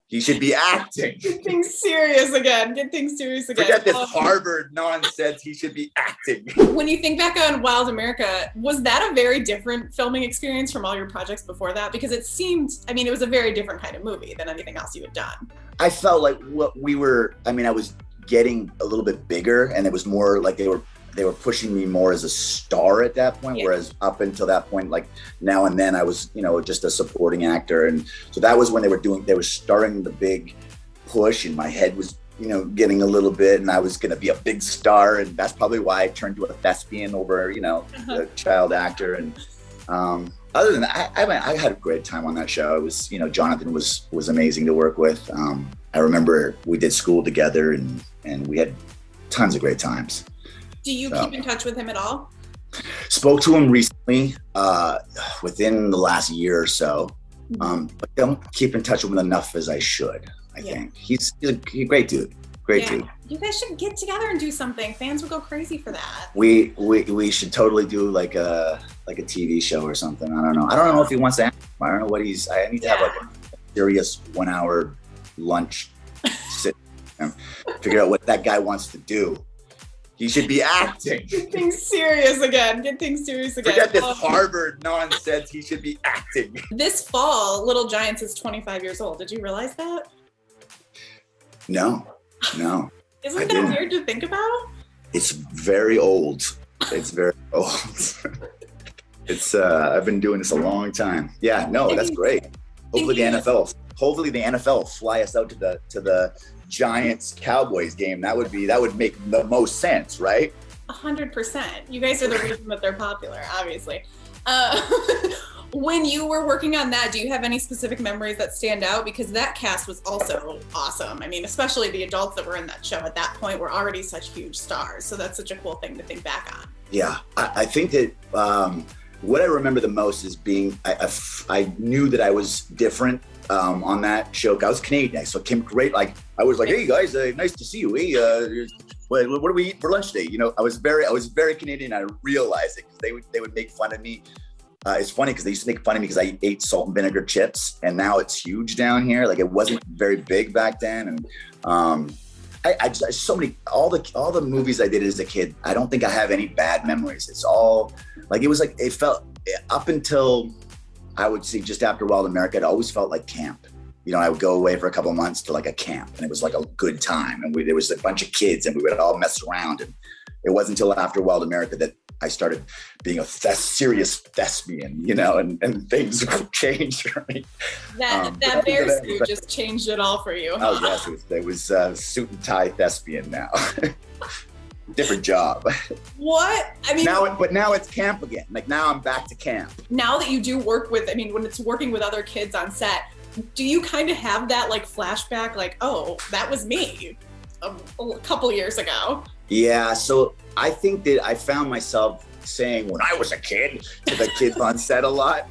He should be acting. Get things serious again. Get things serious again. Forget this Harvard nonsense. He should be acting. When you think back on Wild America, was that a very different filming experience from all your projects before that? Because it seemed, I mean, it was a very different kind of movie than anything else you had done. I felt like I was getting a little bit bigger, and it was more like they were pushing me more as a star at that point, whereas up until that point, like now and then I was, just a supporting actor. And so that was when they were starting the big push, and my head was, getting a little bit, and I was going to be a big star. And that's probably why I turned to a thespian over, a child actor. And other than that, I had a great time on that show. It was, Jonathan was amazing to work with. I remember we did school together, and we had tons of great times. Do you keep in touch with him at all? Spoke to him recently, within the last year or so, but don't keep in touch with him enough as I should. I think he's a great dude. Great dude. You guys should get together and do something. Fans would go crazy for that. We should totally do like a TV show or something. I don't know if he wants to act. I don't know what I need to have like a serious 1 hour lunch, sit and figure out what that guy wants to do. He should be acting. Get things serious again. Get things serious again. Forget this Harvard nonsense. He should be acting. This fall, Little Giants is 25 years old. Did you realize that? No. Isn't that weird to think about? It's very old. It's very old. It's I've been doing this a long time. Yeah, no, that's great. Hopefully the NFL fly us out to the Giants Cowboys game. That would make the most sense, right? 100%. You guys are the reason that they're popular, obviously. When you were working on that, do you have any specific memories that stand out? Because that cast was also awesome. I mean, especially the adults that were in that show at that point were already such huge stars. So that's such a cool thing to think back on. Yeah, I think that what I remember the most is I knew that I was different on that show. I was Canadian, so it came great. Like I was like, hey guys, nice to see you. Hey, what do we eat for lunch today? I was very Canadian. I realized it because they would make fun of me. It's funny because they used to make fun of me because I ate salt and vinegar chips, and now it's huge down here. Like it wasn't very big back then, and I just so many all the movies I did as a kid. I don't think I have any bad memories. It's all like it felt up until I would see just after Wild America. It always felt like camp. I would go away for a couple of months to like a camp, and it was like a good time. And there was a bunch of kids, and we would all mess around. And it wasn't until after Wild America that I started being a serious thespian, and things changed for me. That bear suit just changed it all for you. Huh? Oh yes, it was suit and tie thespian now. Different job. What? I mean, now it's camp again. Like now I'm back to camp. Now that you do work with, when it's working with other kids on set, do you kind of have that like flashback, like, oh, that was me a couple years ago? Yeah, so I think that I found myself saying when I was a kid to the kids on set a lot.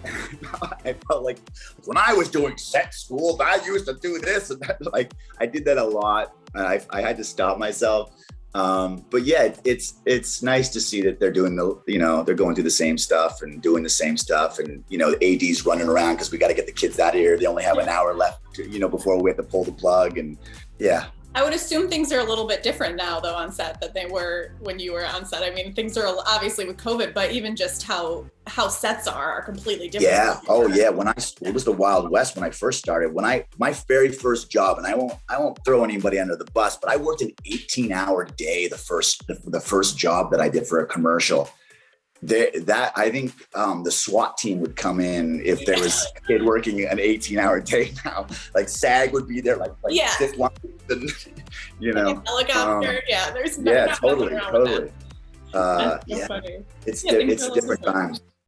I felt like when I was doing set school, I used to do this and that. Like I did that a lot. I had to stop myself. But yeah, it's nice to see that they're doing they're going through the same stuff and doing the same stuff, and the AD's running around because we got to get the kids out of here. They only have an hour left, before we have to pull the plug, and yeah. I would assume things are a little bit different now, though, on set than they were when you were on set. I mean, things are obviously with COVID, but even just how sets are completely different. Yeah. Oh, yeah. It was the Wild West when I first started. My very first job, and I won't throw anybody under the bus, but I worked an 18-hour day the first job that I did for a commercial. I think the SWAT team would come in if there was a kid working an 18-hour day now. Like SAG would be there, like this one, like a helicopter. There's no totally. Funny. It's different times.